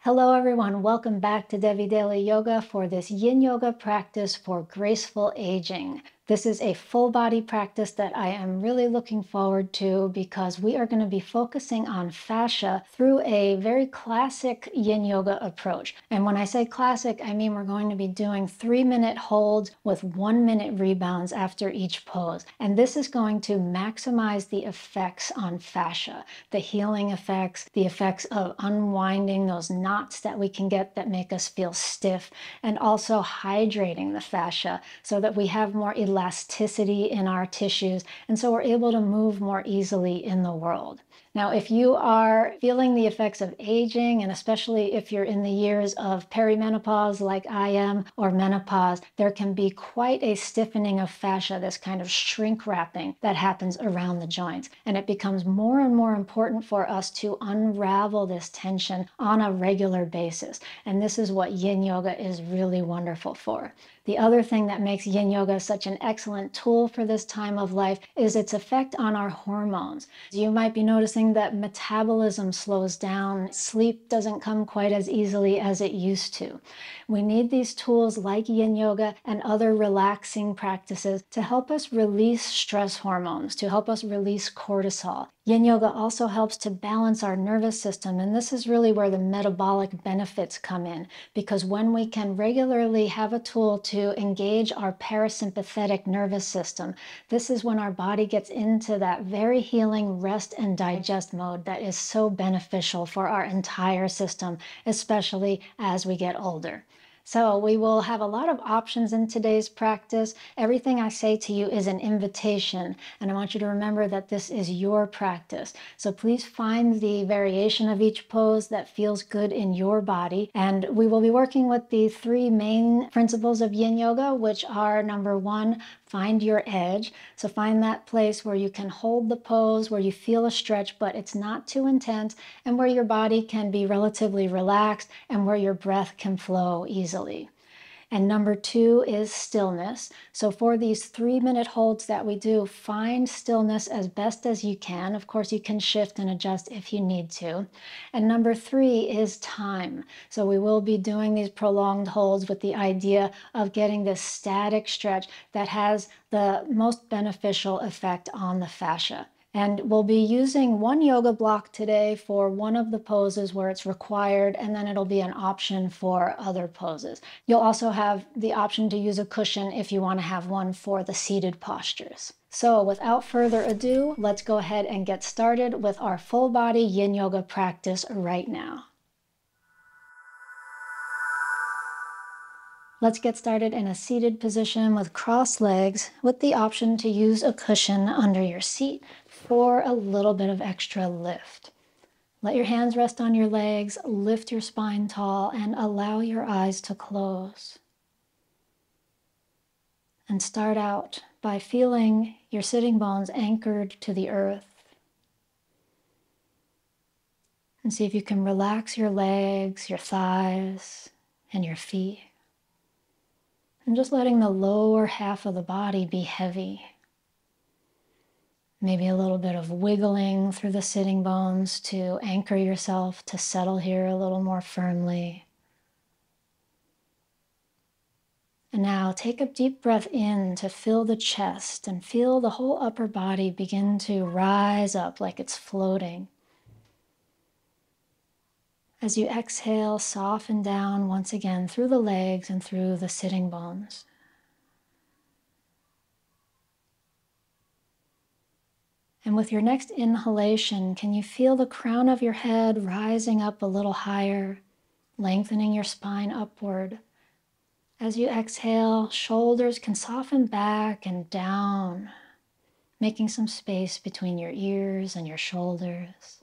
Hello everyone, welcome back to Devi Daily Yoga for this Yin Yoga practice for graceful aging. This is a full body practice that I am really looking forward to because we are going to be focusing on fascia through a very classic Yin Yoga approach. And when I say classic, I mean we're going to be doing 3-minute holds with 1-minute rebounds after each pose. And this is going to maximize the effects on fascia, the healing effects, the effects of unwinding those knots that we can get that make us feel stiff, and also hydrating the fascia so that we have more elasticity in our tissues, and so we're able to move more easily in the world. Now, if you are feeling the effects of aging, and especially if you're in the years of perimenopause like I am, or menopause, there can be quite a stiffening of fascia, this kind of shrink wrapping that happens around the joints. And it becomes more and more important for us to unravel this tension on a regular basis. And this is what Yin Yoga is really wonderful for. The other thing that makes Yin Yoga such an excellent tool for this time of life is its effect on our hormones. You might be noticing that metabolism slows down, sleep doesn't come quite as easily as it used to. We need these tools like Yin Yoga and other relaxing practices to help us release stress hormones, to help us release cortisol. Yin Yoga also helps to balance our nervous system, and this is really where the metabolic benefits come in, because when we can regularly have a tool to engage our parasympathetic nervous system, this is when our body gets into that very healing rest and digest mode that is so beneficial for our entire system, especially as we get older. So we will have a lot of options in today's practice. Everything I say to you is an invitation, and I want you to remember that this is your practice. So please find the variation of each pose that feels good in your body. And we will be working with the 3 main principles of Yin Yoga, which are: number 1, find your edge. So find that place where you can hold the pose, where you feel a stretch, but it's not too intense, and where your body can be relatively relaxed and where your breath can flow easily. And number 2 is stillness. So for these 3-minute holds that we do, find stillness as best as you can. Of course, you can shift and adjust if you need to. And number 3 is time. So we will be doing these prolonged holds with the idea of getting this static stretch that has the most beneficial effect on the fascia. And we'll be using one yoga block today for one of the poses where it's required, and then it'll be an option for other poses. You'll also have the option to use a cushion if you want to have one for the seated postures. So without further ado, let's go ahead and get started with our full body Yin Yoga practice right now. Let's get started in a seated position with crossed legs, with the option to use a cushion under your seat for a little bit of extra lift. Let your hands rest on your legs, lift your spine tall, and allow your eyes to close. And start out by feeling your sitting bones anchored to the earth. And see if you can relax your legs, your thighs, and your feet. And just letting the lower half of the body be heavy. Maybe a little bit of wiggling through the sitting bones to anchor yourself to settle here a little more firmly. And now take a deep breath in to fill the chest and feel the whole upper body begin to rise up like it's floating. As you exhale, soften down once again through the legs and through the sitting bones. And with your next inhalation, can you feel the crown of your head rising up a little higher, lengthening your spine upward? As you exhale, shoulders can soften back and down, making some space between your ears and your shoulders.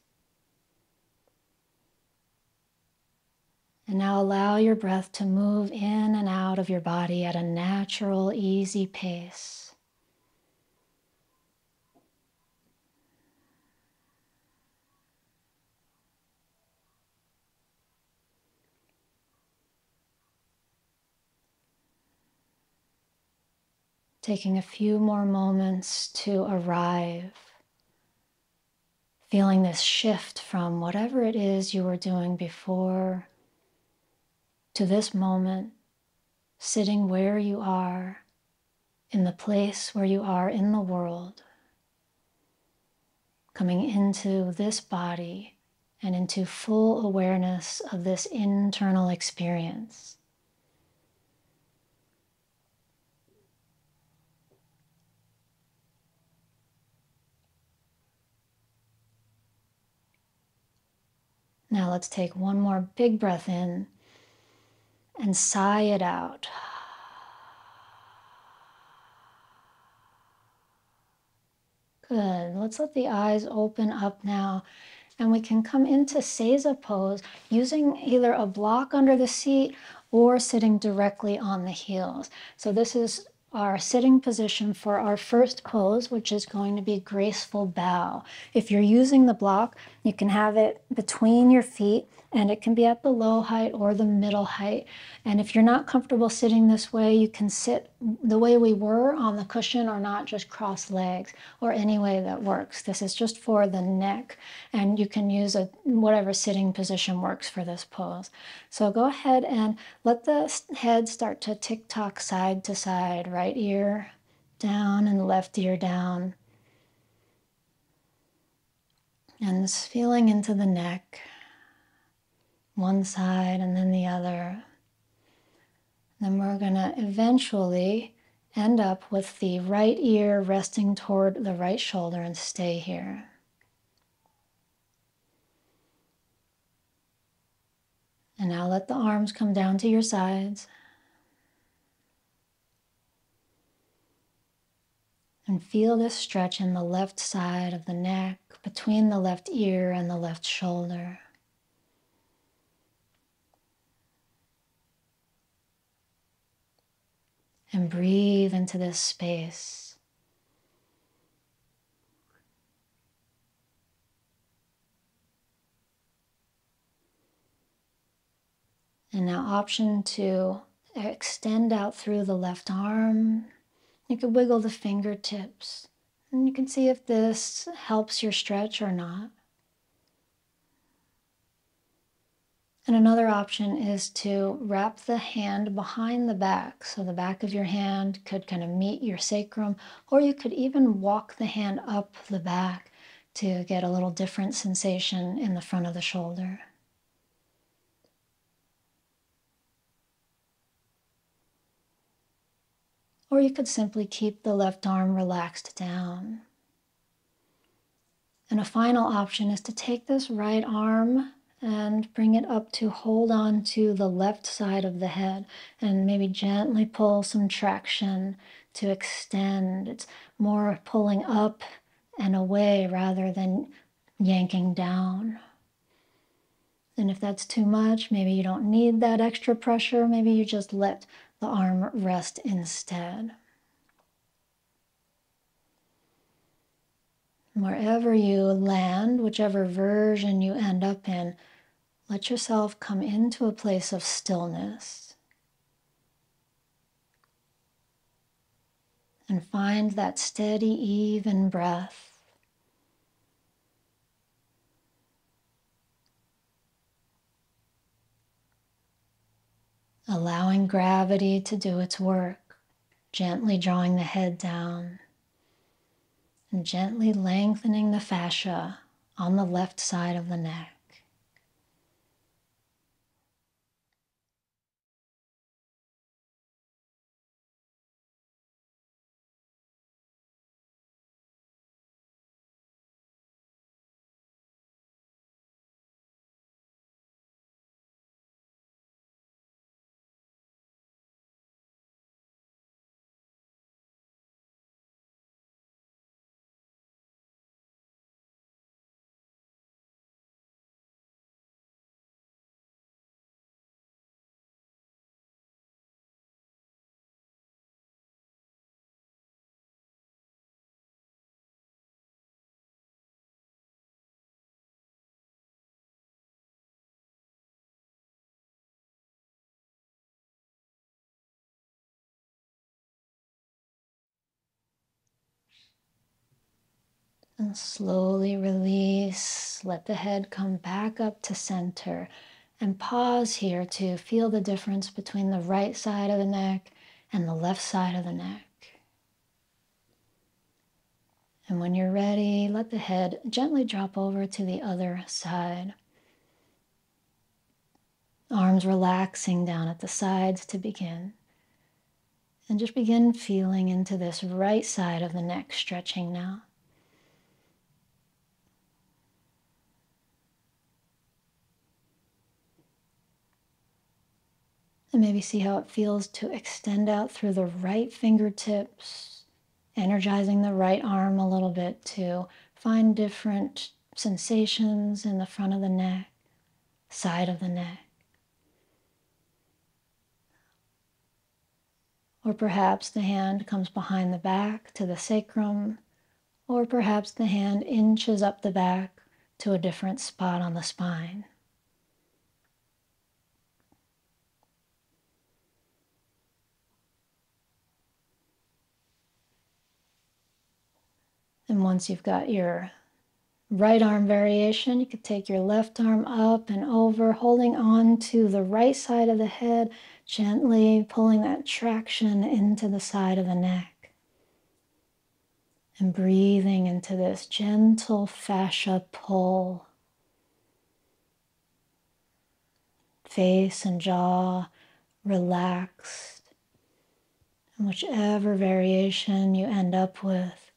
And now allow your breath to move in and out of your body at a natural, easy pace. Taking a few more moments to arrive, feeling this shift from whatever it is you were doing before to this moment, sitting where you are, in the place where you are in the world, coming into this body and into full awareness of this internal experience. Now let's take one more big breath in and sigh it out. Good. Let's let the eyes open up now, and we can come into Seiza pose using either a block under the seat or sitting directly on the heels. So this is our sitting position for our first pose, which is going to be graceful bow. If you're using the block, you can have it between your feet, and it can be at the low height or the middle height. And if you're not comfortable sitting this way, you can sit the way we were on the cushion, or not, just cross legs, or any way that works. This is just for the neck, and you can use whatever sitting position works for this pose. So go ahead and let the head start to tick-tock side to side, right ear down and left ear down. And this feeling into the neck, one side and then the other. Then we're going to eventually end up with the right ear resting toward the right shoulder and stay here. And now let the arms come down to your sides. And feel this stretch in the left side of the neck, between the left ear and the left shoulder. And breathe into this space. And now option to extend out through the left arm. You could wiggle the fingertips, and you can see if this helps your stretch or not. And another option is to wrap the hand behind the back. So the back of your hand could kind of meet your sacrum, or you could even walk the hand up the back to get a little different sensation in the front of the shoulder. Or you could simply keep the left arm relaxed down. And a final option is to take this right arm and bring it up to hold on to the left side of the head, and maybe gently pull some traction to extend. It's more pulling up and away rather than yanking down. And if that's too much, maybe you don't need that extra pressure. Maybe you just let the arm rest instead. Wherever you land, whichever version you end up in, let yourself come into a place of stillness. And find that steady, even breath. Allowing gravity to do its work, gently drawing the head down and gently lengthening the fascia on the left side of the neck. And slowly release, let the head come back up to center, And pause here to feel the difference between the right side of the neck and the left side of the neck. And when you're ready, let the head gently drop over to the other side. Arms relaxing down at the sides to begin. And just begin feeling into this right side of the neck stretching now. And maybe see how it feels to extend out through the right fingertips, energizing the right arm a little bit to find different sensations in the front of the neck, side of the neck. Or perhaps the hand comes behind the back to the sacrum, or perhaps the hand inches up the back to a different spot on the spine. And once you've got your right arm variation, you could take your left arm up and over, holding on to the right side of the head, gently pulling that traction into the side of the neck. And breathing into this gentle fascia pull. Face and jaw relaxed. And whichever variation you end up with,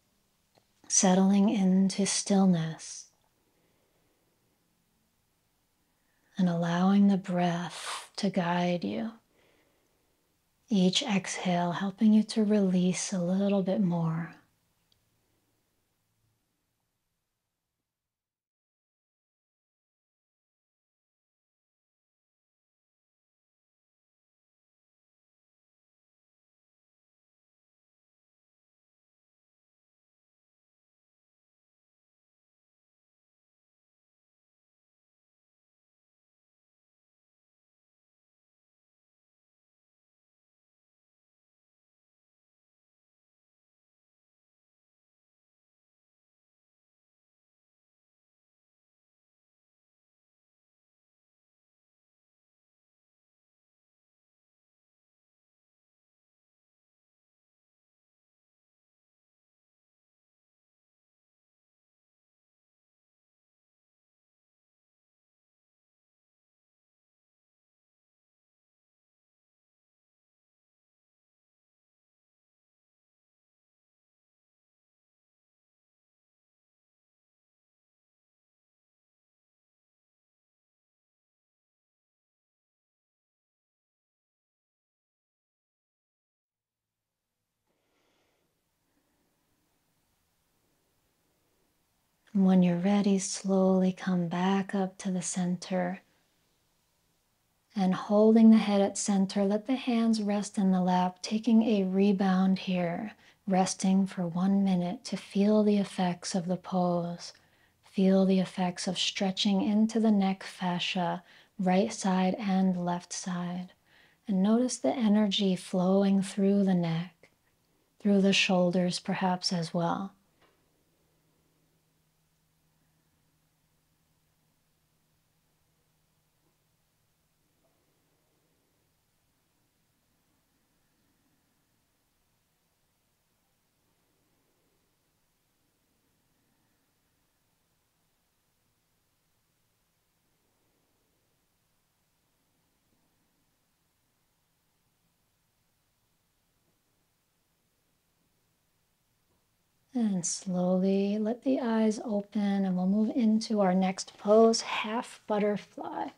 settling into stillness. And allowing the breath to guide you. Each exhale helping you to release a little bit more. And when you're ready, slowly come back up to the center. And holding the head at center, let the hands rest in the lap, taking a rebound here, resting for 1 minute to feel the effects of the pose. Feel the effects of stretching into the neck fascia, right side and left side. And notice the energy flowing through the neck, through the shoulders perhaps as well. And slowly let the eyes open and we'll move into our next pose, half butterfly.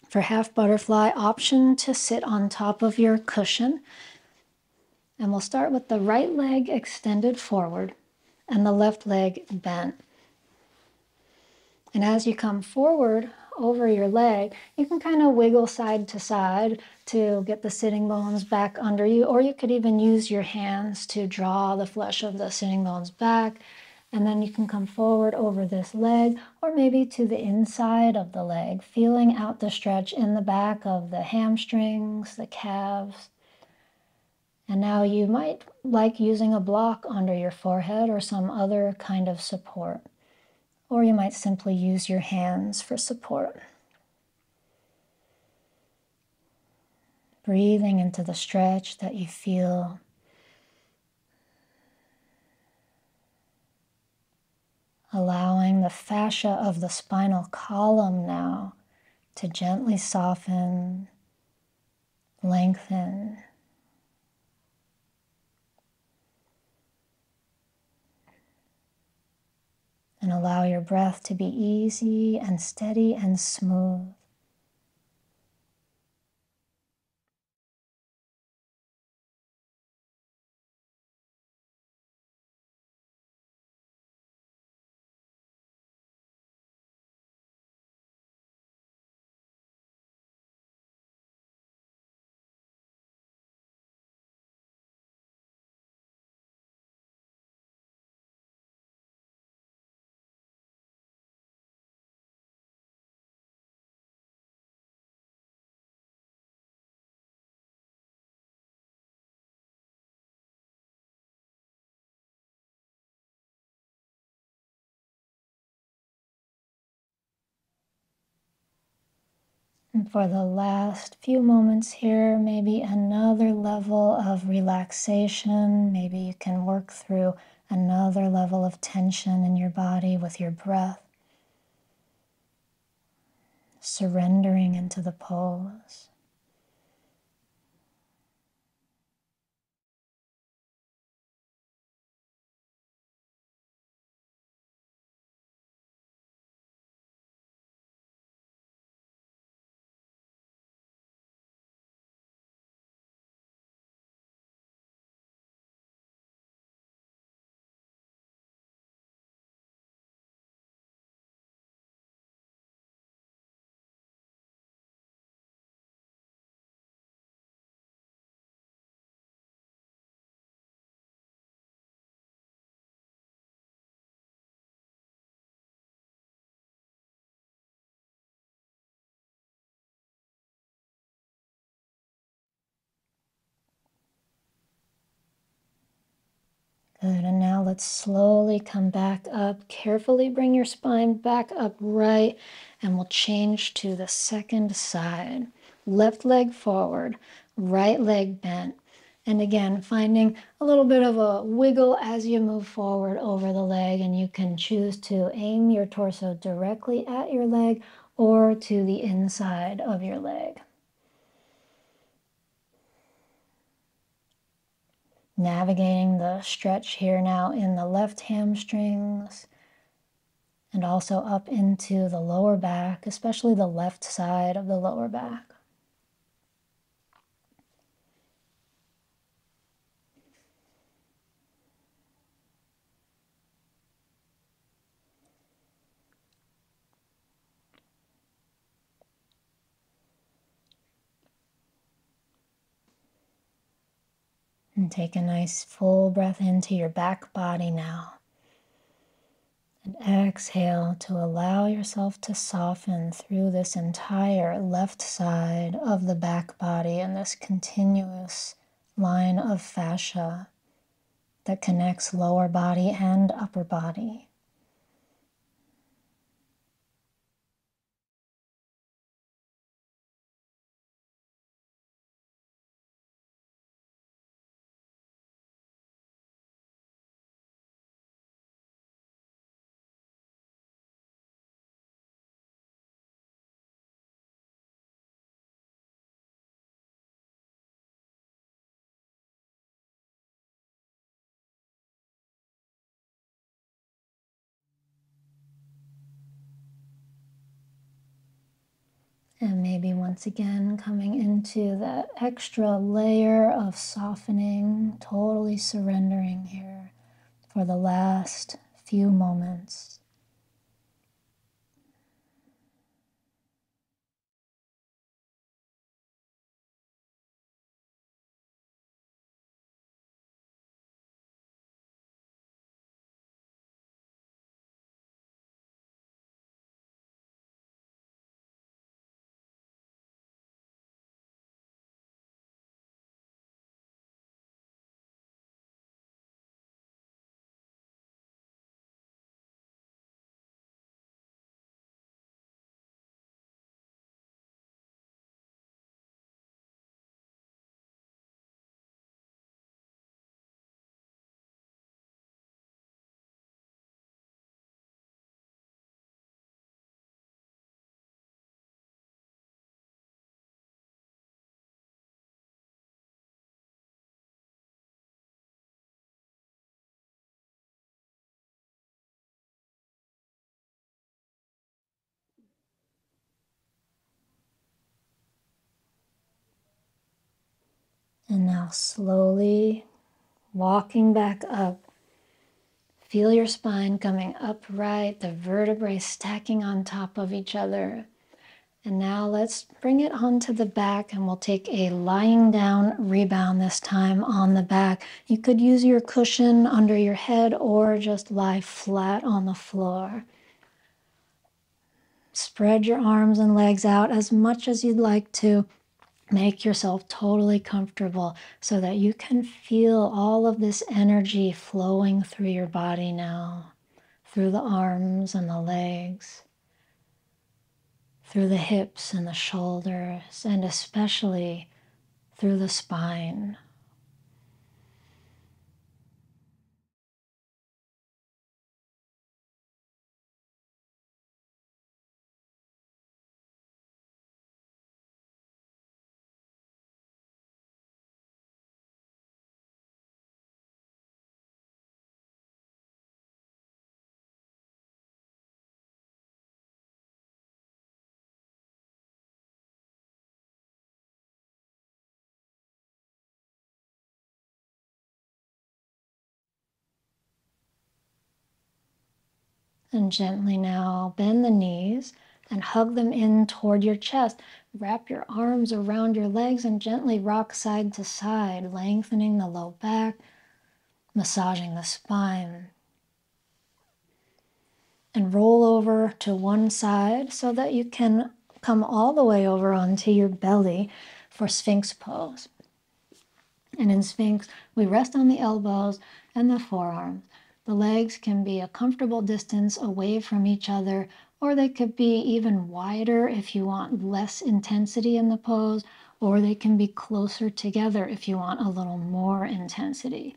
For half butterfly, option to sit on top of your cushion. And we'll start with the right leg extended forward and the left leg bent. And as you come forward over your leg, you can kind of wiggle side to side to get the sitting bones back under you, or you could even use your hands to draw the flesh of the sitting bones back. And then you can come forward over this leg, or maybe to the inside of the leg, feeling out the stretch in the back of the hamstrings, the calves. And now you might like using a block under your forehead or some other kind of support. Or you might simply use your hands for support. breathing into the stretch that you feel. Allowing the fascia of the spinal column now to gently soften, lengthen. And allow your breath to be easy and steady and smooth. And for the last few moments here, maybe another level of relaxation. Maybe you can work through another level of tension in your body with your breath. Surrendering into the pose. Good, and now let's slowly come back up. Carefully bring your spine back upright, and we'll change to the second side. Left leg forward, right leg bent. And again, finding a little bit of a wiggle as you move forward over the leg, and you can choose to aim your torso directly at your leg or to the inside of your leg. Navigating the stretch here now in the left hamstrings and also up into the lower back, especially the left side of the lower back. And take a nice full breath into your back body now. And exhale to allow yourself to soften through this entire left side of the back body and this continuous line of fascia that connects lower body and upper body. And maybe once again coming into that extra layer of softening, totally surrendering here for the last few moments. Now slowly walking back up. Feel your spine coming upright, the vertebrae stacking on top of each other. And now let's bring it onto the back, and we'll take a lying down rebound this time on the back. You could use your cushion under your head or just lie flat on the floor. Spread your arms and legs out as much as you'd like to. Make yourself totally comfortable so that you can feel all of this energy flowing through your body now, through the arms and the legs, through the hips and the shoulders, and especially through the spine. And gently now bend the knees and hug them in toward your chest. Wrap your arms around your legs and gently rock side to side, lengthening the low back, massaging the spine. And roll over to one side so that you can come all the way over onto your belly for Sphinx pose. And in Sphinx, we rest on the elbows and the forearms. The legs can be a comfortable distance away from each other, or they could be even wider if you want less intensity in the pose, or they can be closer together if you want a little more intensity.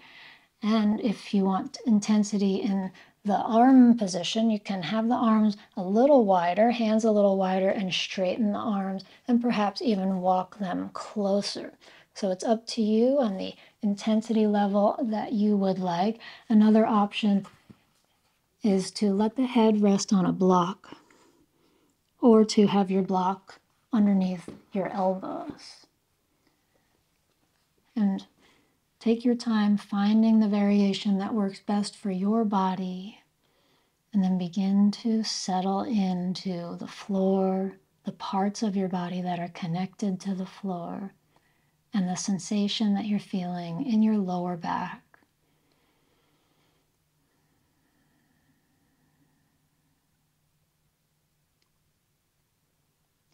And if you want intensity in the arm position, you can have the arms a little wider, hands a little wider, and straighten the arms, and perhaps even walk them closer. So it's up to you on the intensity level that you would like. Another option is to let the head rest on a block, or to have your block underneath your elbows. And take your time finding the variation that works best for your body, and then begin to settle into the floor, the parts of your body that are connected to the floor, and the sensation that you're feeling in your lower back.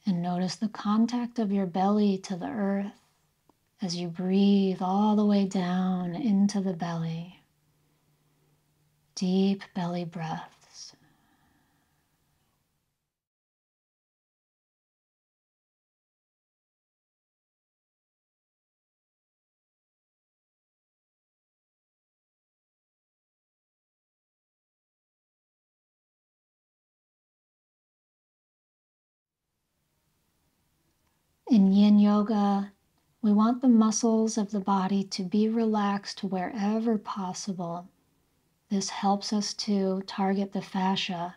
And notice the contact of your belly to the earth as you breathe all the way down into the belly. Deep belly breaths. In Yin Yoga, we want the muscles of the body to be relaxed wherever possible. This helps us to target the fascia.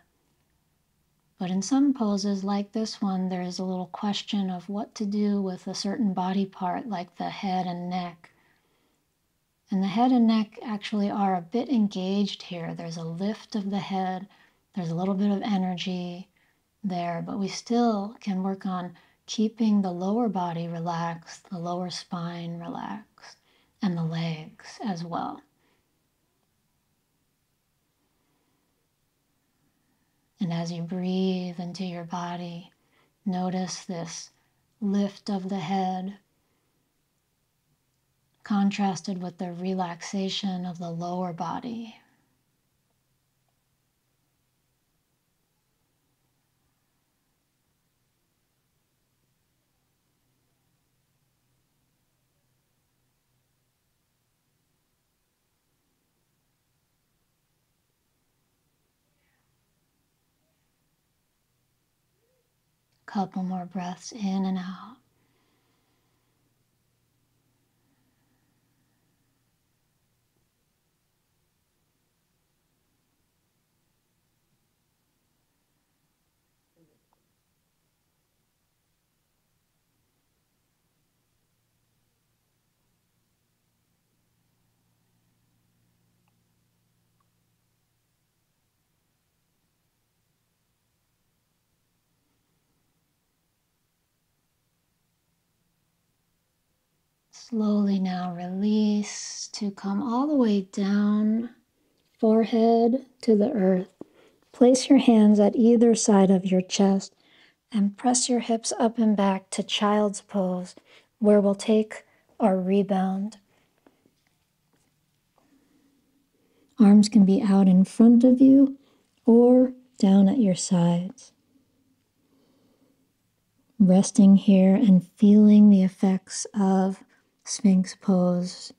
But in some poses like this one, there is a little question of what to do with a certain body part like the head and neck. And the head and neck actually are a bit engaged here. There's a lift of the head, there's a little bit of energy there, but we still can work on keeping the lower body relaxed, the lower spine relaxed, and the legs as well. And as you breathe into your body, notice this lift of the head contrasted with the relaxation of the lower body. Couple more breaths in and out. Slowly now release to come all the way down, forehead to the earth. Place your hands at either side of your chest and press your hips up and back to child's pose, where we'll take our rebound. Arms can be out in front of you or down at your sides. Resting here and feeling the effects of Sphinx pose.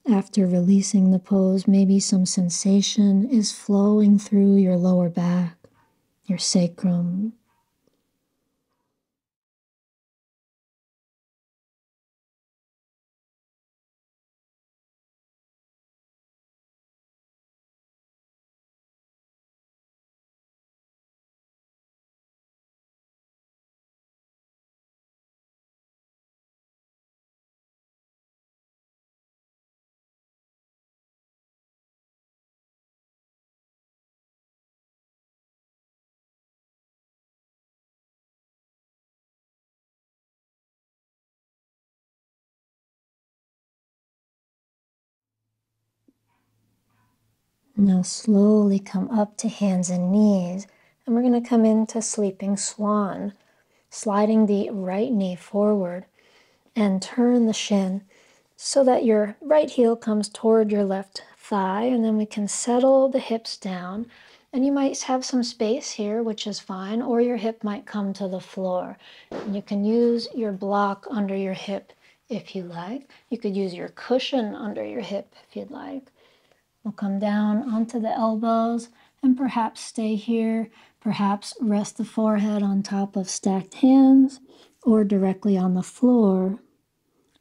After releasing the pose, maybe some sensation is flowing through your lower back, your sacrum. Now slowly come up to hands and knees, and we're going to come into sleeping swan, sliding the right knee forward and turn the shin so that your right heel comes toward your left thigh, and then we can settle the hips down. And you might have some space here, which is fine, or your hip might come to the floor. And you can use your block under your hip if you like. You could use your cushion under your hip if you'd like. We'll come down onto the elbows and perhaps stay here, perhaps rest the forehead on top of stacked hands or directly on the floor,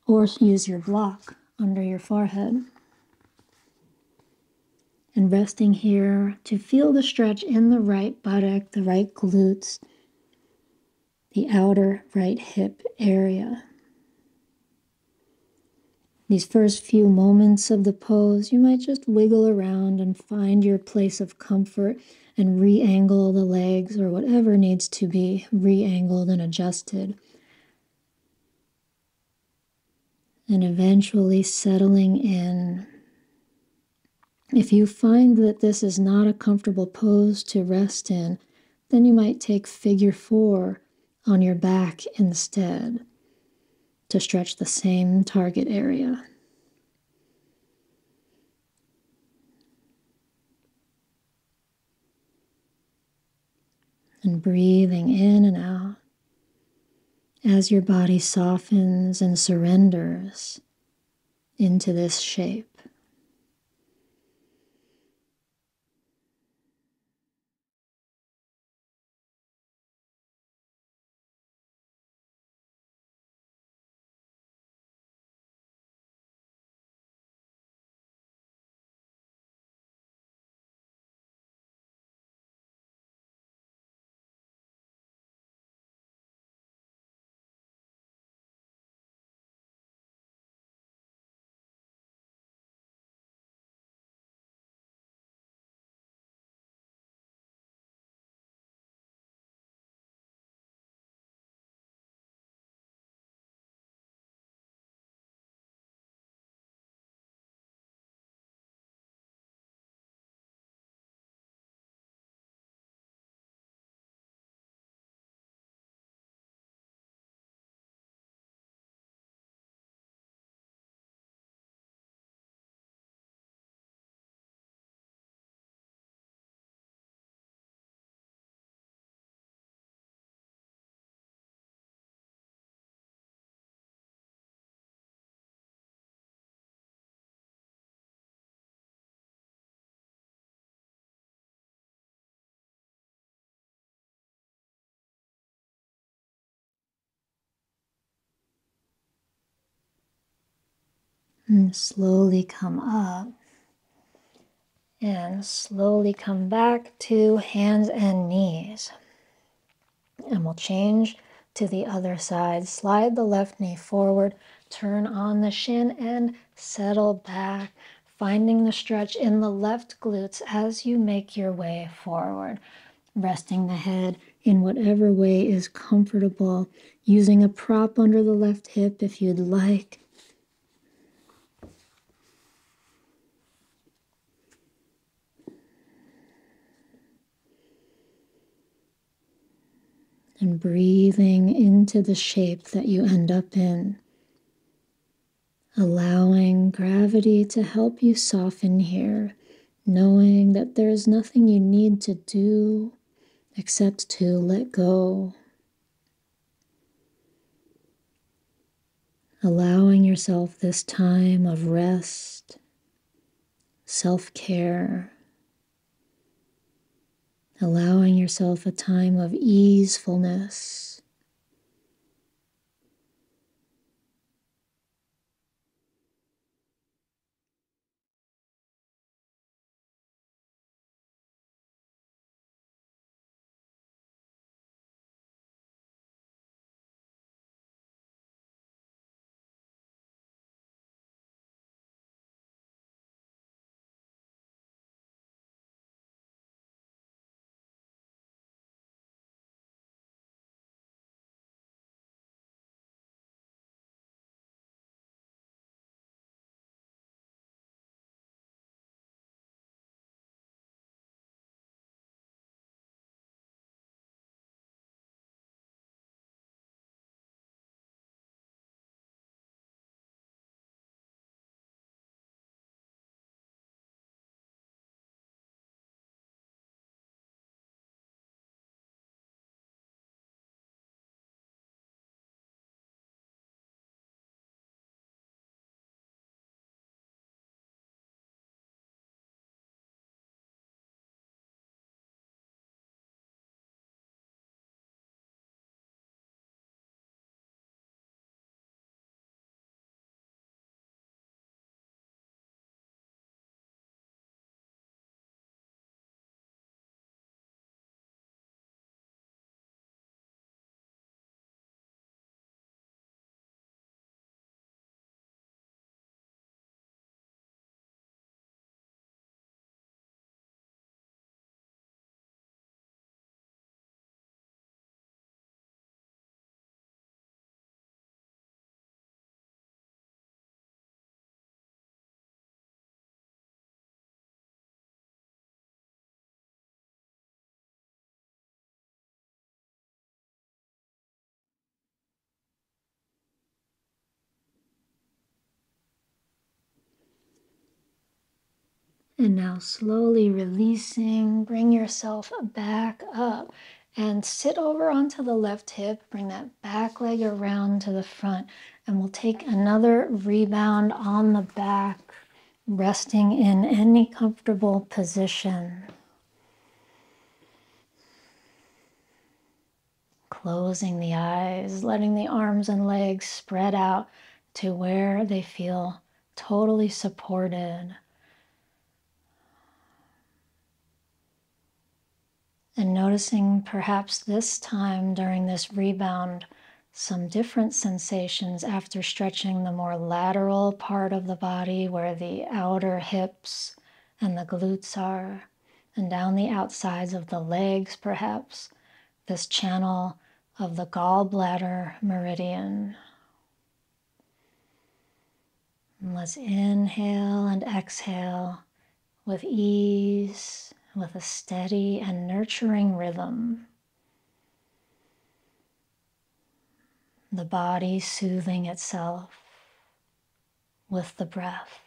or use your block under your forehead. And resting here to feel the stretch in the right buttock, the right glutes, the outer right hip area. These first few moments of the pose, you might just wiggle around and find your place of comfort and re-angle the legs or whatever needs to be re-angled and adjusted. And eventually settling in. If you find that this is not a comfortable pose to rest in, then you might take figure 4 on your back instead to stretch the same target area. And breathing in and out as your body softens and surrenders into this shape. And slowly come up and slowly come back to hands and knees. And we'll change to the other side. Slide the left knee forward, turn on the shin and settle back, finding the stretch in the left glutes as you make your way forward. Resting the head in whatever way is comfortable, using a prop under the left hip if you'd like. and breathing into the shape that you end up in, allowing gravity to help you soften here, knowing that there is nothing you need to do except to let go. Allowing yourself this time of rest, self-care, allowing yourself a time of easefulness. And now slowly releasing, bring yourself back up and sit over onto the left hip. Bring that back leg around to the front, and we'll take another rebound on the back, resting in any comfortable position. Closing the eyes, letting the arms and legs spread out to where they feel totally supported. And noticing perhaps this time during this rebound, some different sensations after stretching the more lateral part of the body where the outer hips and the glutes are, and down the outsides of the legs perhaps, this channel of the gallbladder meridian. And let's inhale and exhale with ease, with a steady and nurturing rhythm. The body soothing itself with the breath.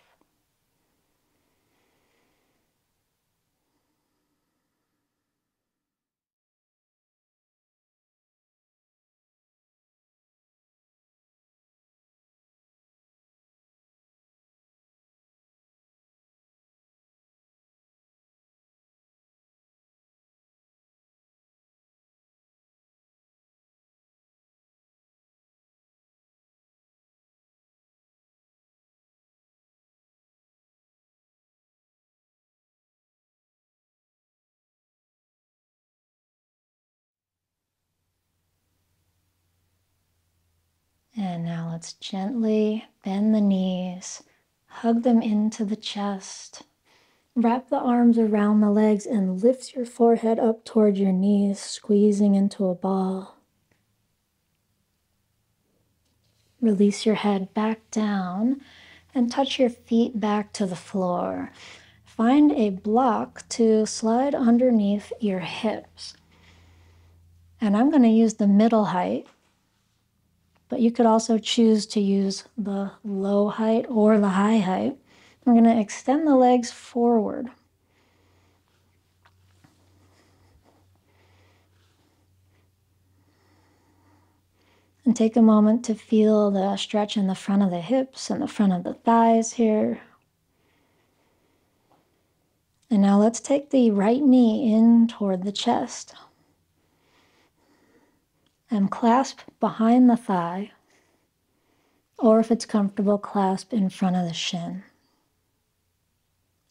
And now let's gently bend the knees, hug them into the chest, wrap the arms around the legs and lift your forehead up toward your knees, squeezing into a ball. Release your head back down and touch your feet back to the floor. Find a block to slide underneath your hips. And I'm going to use the middle height, but you could also choose to use the low height or the high height. We're going to extend the legs forward. And take a moment to feel the stretch in the front of the hips and the front of the thighs here. And now let's take the right knee in toward the chest. And clasp behind the thigh, or if it's comfortable, clasp in front of the shin.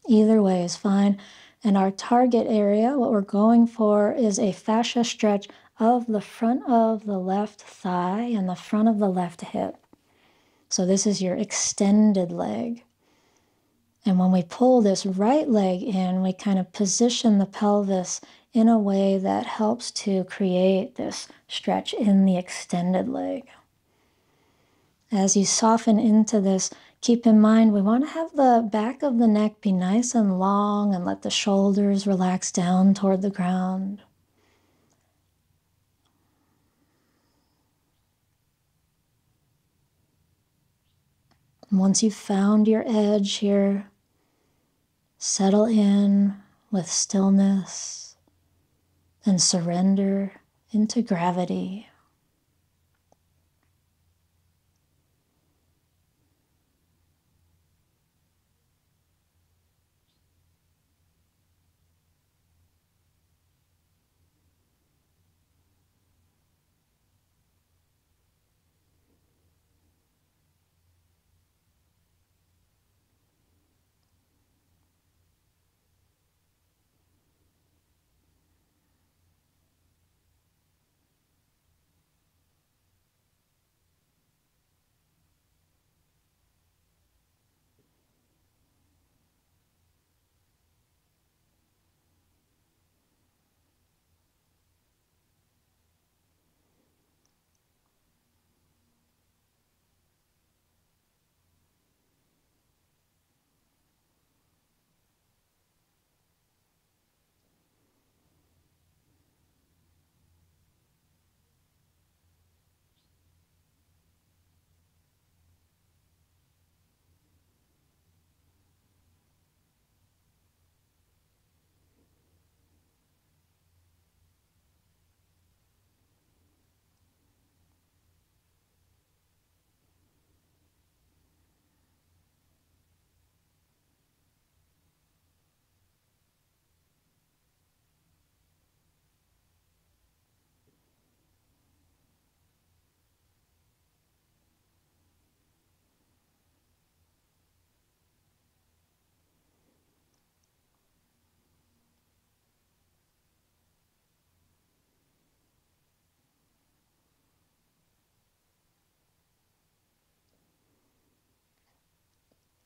Either way is fine. And our target area, what we're going for, is a fascia stretch of the front of the left thigh and the front of the left hip. So this is your extended leg. And when we pull this right leg in, we kind of position the pelvis in a way that helps to create this stretch in the extended leg. As you soften into this, keep in mind we want to have the back of the neck be nice and long and let the shoulders relax down toward the ground. And once you've found your edge here, settle in with stillness and surrender into gravity.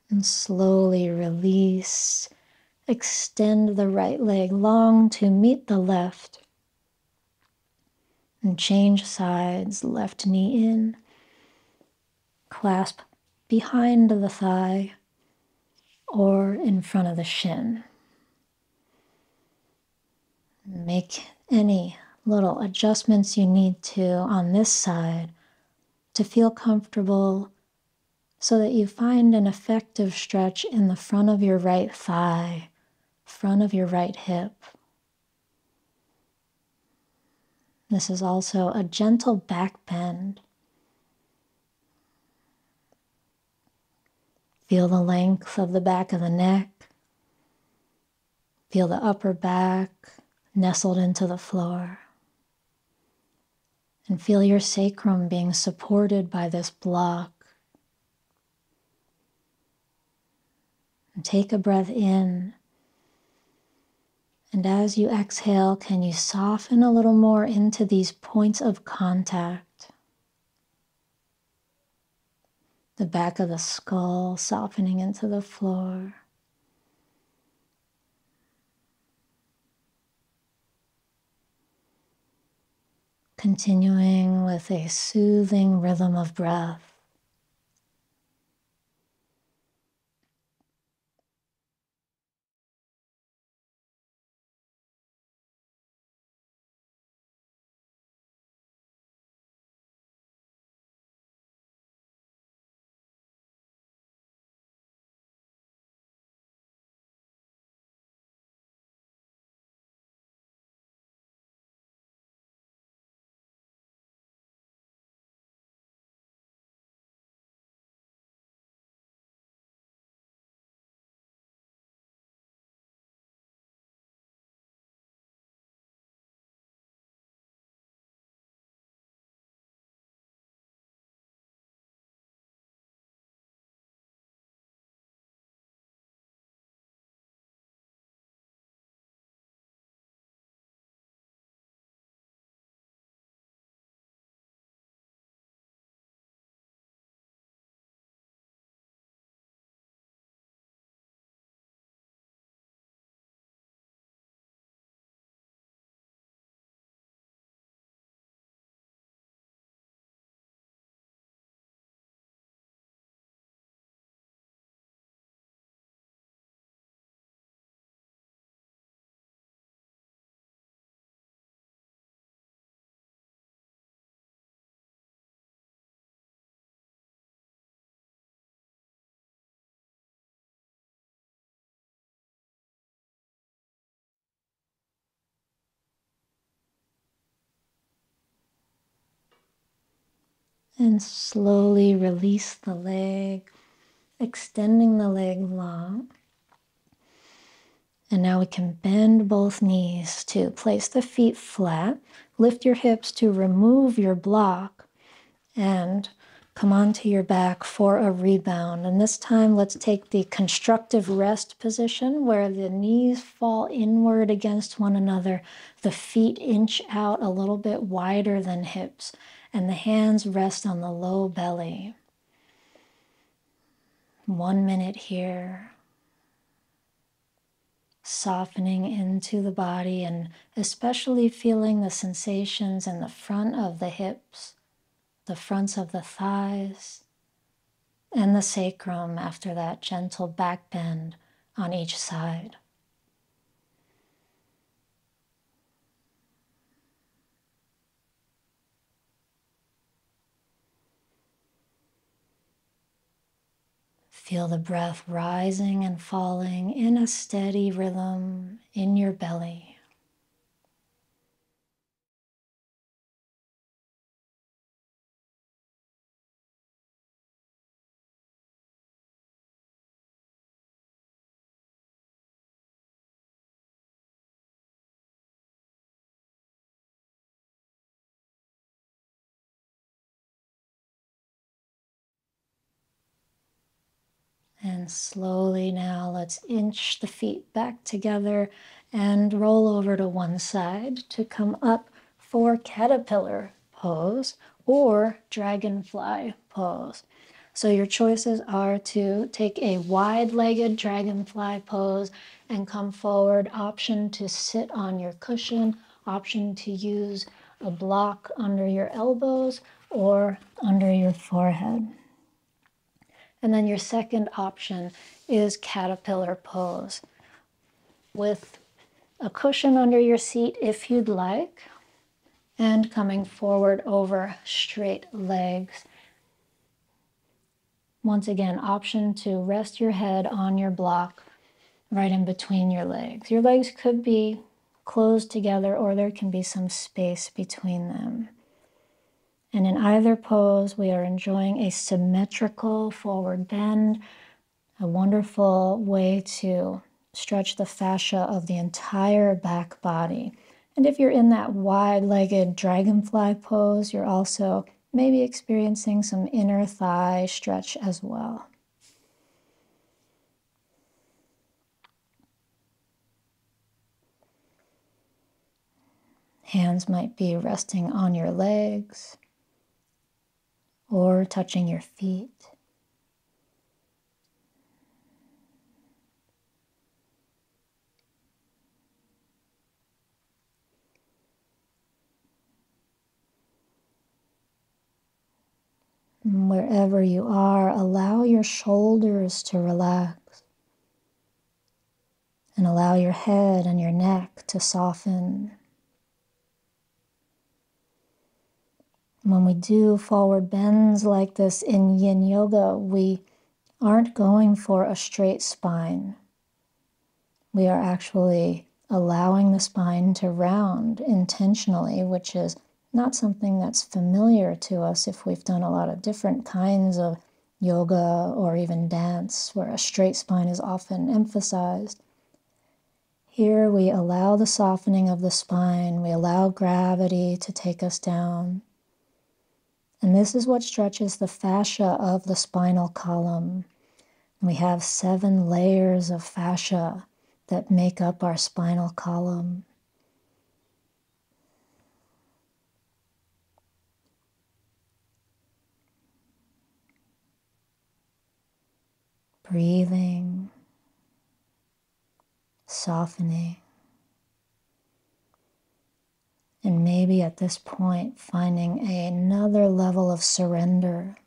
And slowly release. Extend the right leg long to meet the left. And change sides, left knee in. Clasp behind the thigh or in front of the shin. Make any little adjustments you need to on this side to feel comfortable so that you find an effective stretch in the front of your right thigh, front of your right hip. This is also a gentle back bend. Feel the length of the back of the neck. Feel the upper back nestled into the floor. And feel your sacrum being supported by this block. And take a breath in. And as you exhale, can you soften a little more into these points of contact? The back of the skull softening into the floor. Continuing with a soothing rhythm of breath. And slowly release the leg, extending the leg long. And now we can bend both knees to place the feet flat, lift your hips to remove your block, and come onto your back for a rebound. And this time, let's take the constructive rest position where the knees fall inward against one another, the feet inch out a little bit wider than hips, and the hands rest on the low belly. 1 minute here. Softening into the body and especially feeling the sensations in the front of the hips, the fronts of the thighs, and the sacrum after that gentle back bend on each side. Feel the breath rising and falling in a steady rhythm in your belly. And slowly now let's inch the feet back together and roll over to one side to come up for caterpillar pose or dragonfly pose. So your choices are to take a wide-legged dragonfly pose and come forward, option to sit on your cushion, option to use a block under your elbows or under your forehead. And then your second option is caterpillar pose with a cushion under your seat if you'd like, and coming forward over straight legs. Once again, option to rest your head on your block right in between your legs. Your legs could be closed together or there can be some space between them. And in either pose, we are enjoying a symmetrical forward bend, a wonderful way to stretch the fascia of the entire back body. And if you're in that wide-legged dragonfly pose, you're also maybe experiencing some inner thigh stretch as well. Hands might be resting on your legs or touching your feet. Wherever you are, allow your shoulders to relax and allow your head and your neck to soften. When we do forward bends like this in Yin Yoga, we aren't going for a straight spine. We are actually allowing the spine to round intentionally, which is not something that's familiar to us if we've done a lot of different kinds of yoga or even dance, where a straight spine is often emphasized. Here we allow the softening of the spine, we allow gravity to take us down. And this is what stretches the fascia of the spinal column. We have 7 layers of fascia that make up our spinal column. Breathing, softening, and maybe at this point finding another level of surrender.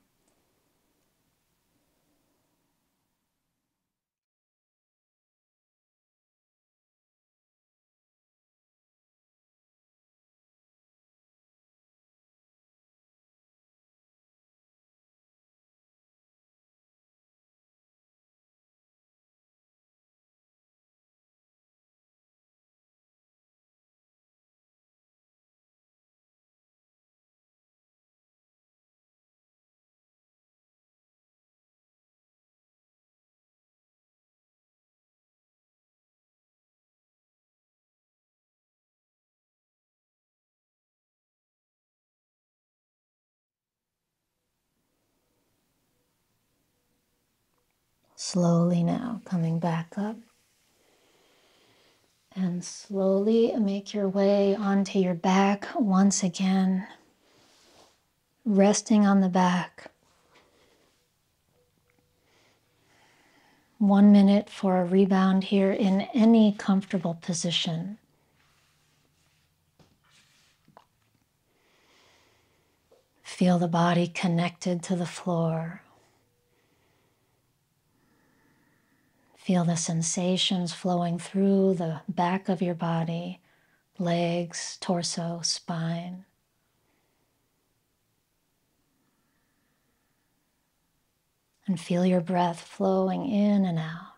Slowly now coming back up. And slowly make your way onto your back once again, resting on the back. 1 minute for a rebound here in any comfortable position. Feel the body connected to the floor. Feel the sensations flowing through the back of your body, legs, torso, spine. And feel your breath flowing in and out.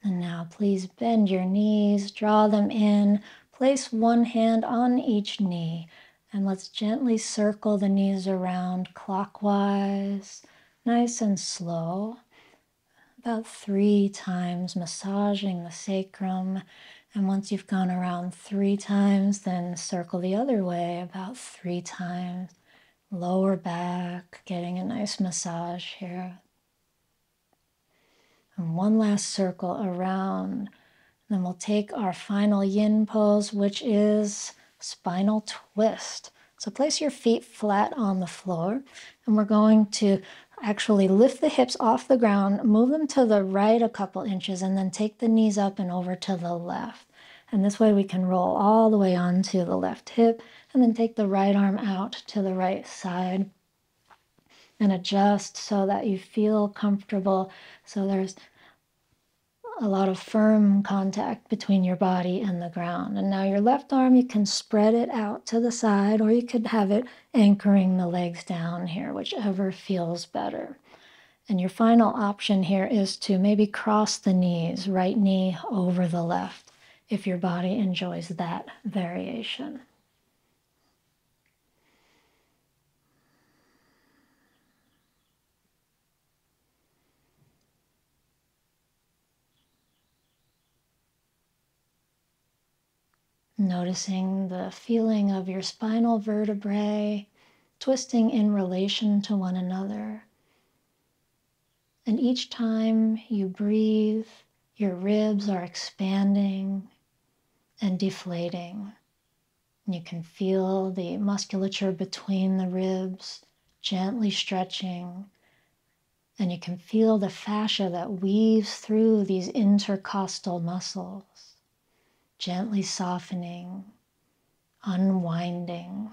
And now please bend your knees, draw them in, place one hand on each knee, and let's gently circle the knees around clockwise, nice and slow, about 3 times, massaging the sacrum. And once you've gone around 3 times, then circle the other way about 3 times, lower back, getting a nice massage here. And one last circle around. Then we'll take our final yin pose, which is spinal twist. So place your feet flat on the floor, and we're going to actually lift the hips off the ground, move them to the right a couple inches, and then take the knees up and over to the left. And this way we can roll all the way onto the left hip, and then take the right arm out to the right side and adjust so that you feel comfortable. So there's a lot of firm contact between your body and the ground. And now your left arm, you can spread it out to the side, or you could have it anchoring the legs down here, whichever feels better. And your final option here is to maybe cross the knees, right knee over the left, if your body enjoys that variation. Noticing the feeling of your spinal vertebrae twisting in relation to one another. And each time you breathe, your ribs are expanding and deflating. You can feel the musculature between the ribs gently stretching. And you can feel the fascia that weaves through these intercostal muscles, gently softening, unwinding.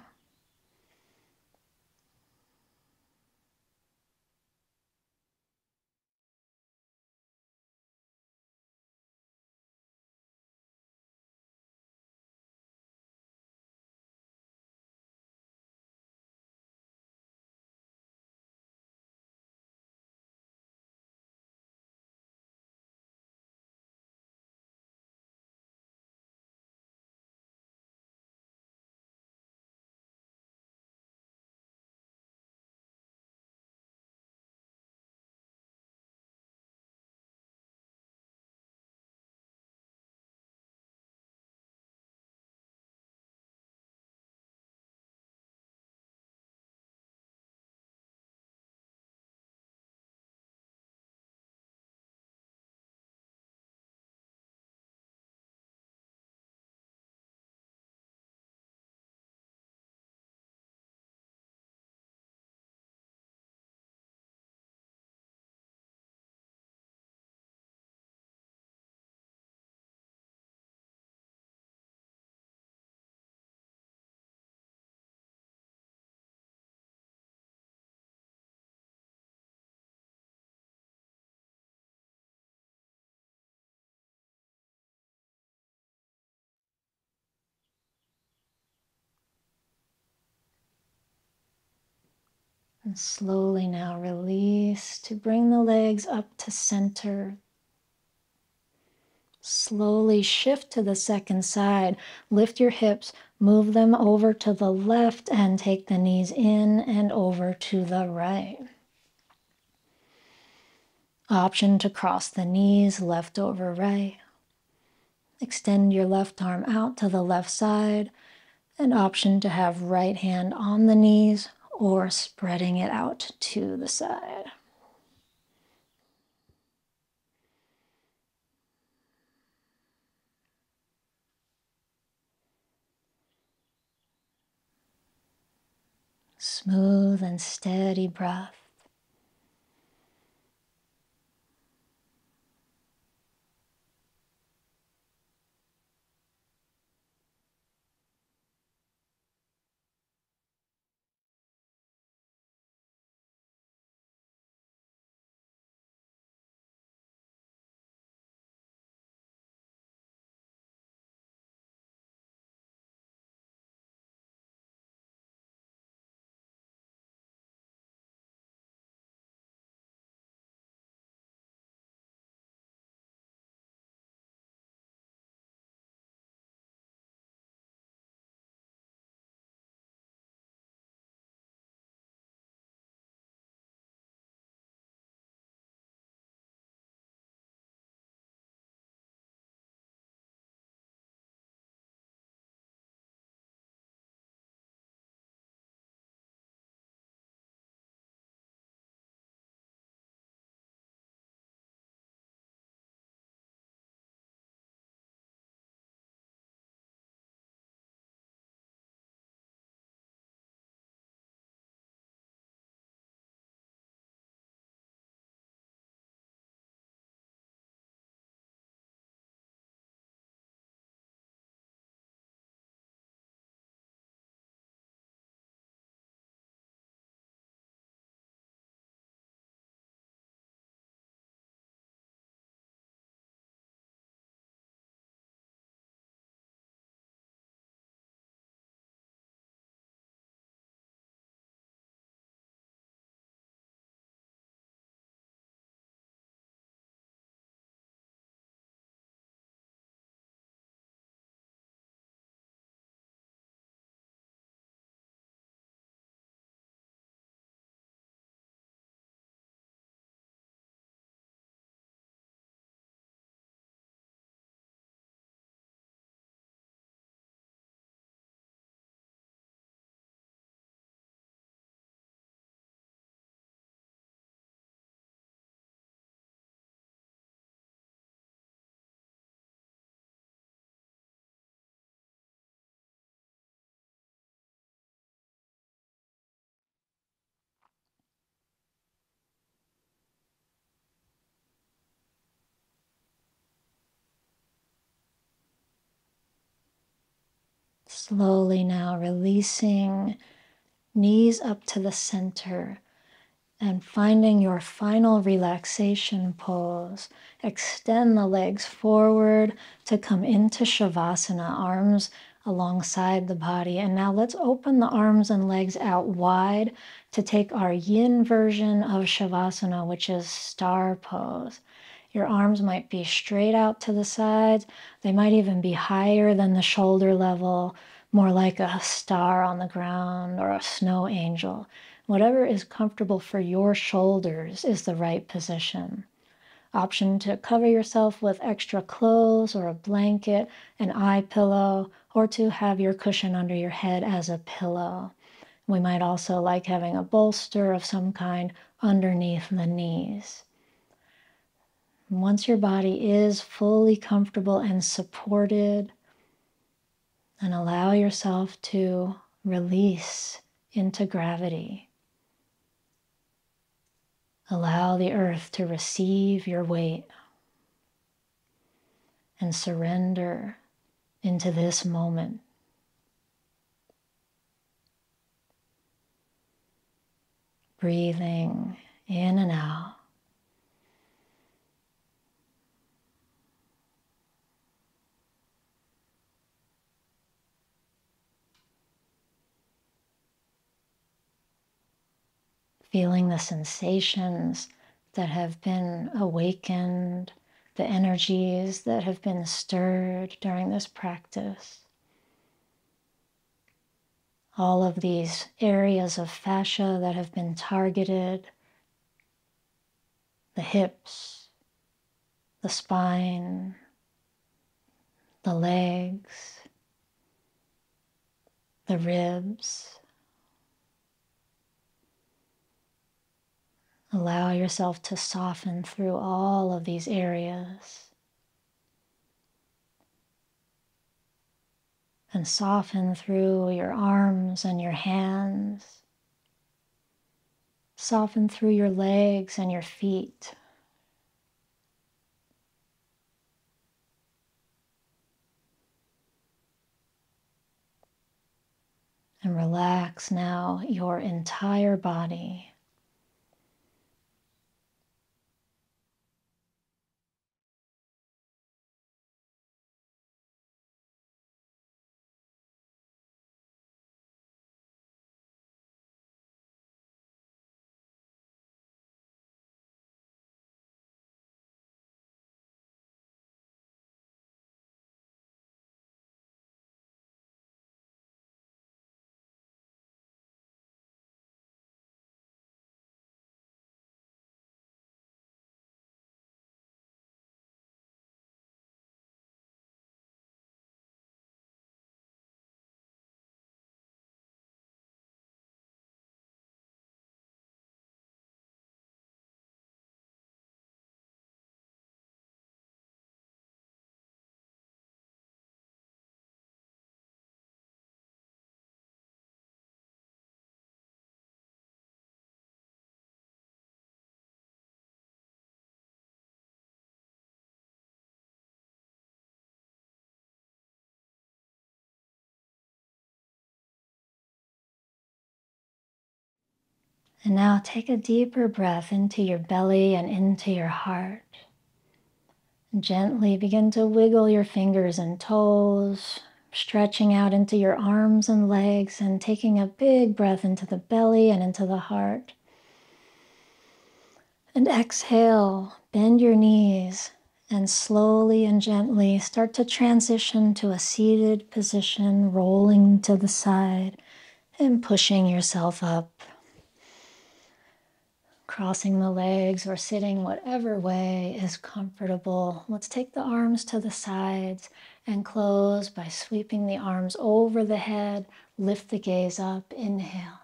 And slowly now release to bring the legs up to center. Slowly shift to the second side. Lift your hips, move them over to the left and take the knees in and over to the right. Option to cross the knees, left over right. Extend your left arm out to the left side. An option to have right hand on the knees or spreading it out to the side. Smooth and steady breath. Slowly now releasing, knees up to the center, and finding your final relaxation pose. Extend the legs forward to come into Shavasana, arms alongside the body. And now let's open the arms and legs out wide to take our yin version of Shavasana, which is star pose. Your arms might be straight out to the sides. They might even be higher than the shoulder level, more like a star on the ground or a snow angel. Whatever is comfortable for your shoulders is the right position. Option to cover yourself with extra clothes or a blanket, an eye pillow, or to have your cushion under your head as a pillow. We might also like having a bolster of some kind underneath the knees. Once your body is fully comfortable and supported, then allow yourself to release into gravity. Allow the earth to receive your weight and surrender into this moment. Breathing in and out. feeling the sensations that have been awakened, the energies that have been stirred during this practice. All of these areas of fascia that have been targeted, the hips, the spine, the legs, the ribs. Allow yourself to soften through all of these areas. And soften through your arms and your hands. Soften through your legs and your feet. And relax now your entire body. And now take a deeper breath into your belly and into your heart. Gently begin to wiggle your fingers and toes, stretching out into your arms and legs and taking a big breath into the belly and into the heart. And exhale, bend your knees and slowly and gently start to transition to a seated position, rolling to the side and pushing yourself up. Crossing the legs or sitting whatever way is comfortable. Let's take the arms to the sides and close by sweeping the arms over the head. Lift the gaze up, inhale,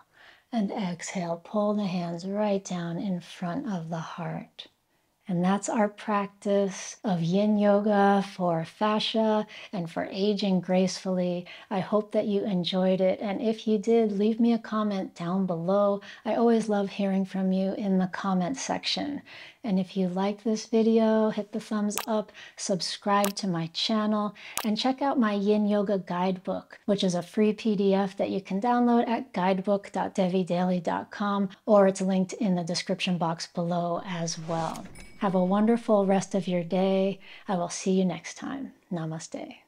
and exhale. Pull the hands right down in front of the heart. And that's our practice of yin yoga for fascia and for aging gracefully. I hope that you enjoyed it. And if you did, leave me a comment down below. I always love hearing from you in the comment section. And if you like this video, hit the thumbs up, subscribe to my channel, and check out my Yin Yoga Guidebook, which is a free PDF that you can download at guidebook.devidaily.com, or it's linked in the description box below as well. Have a wonderful rest of your day. I will see you next time. Namaste.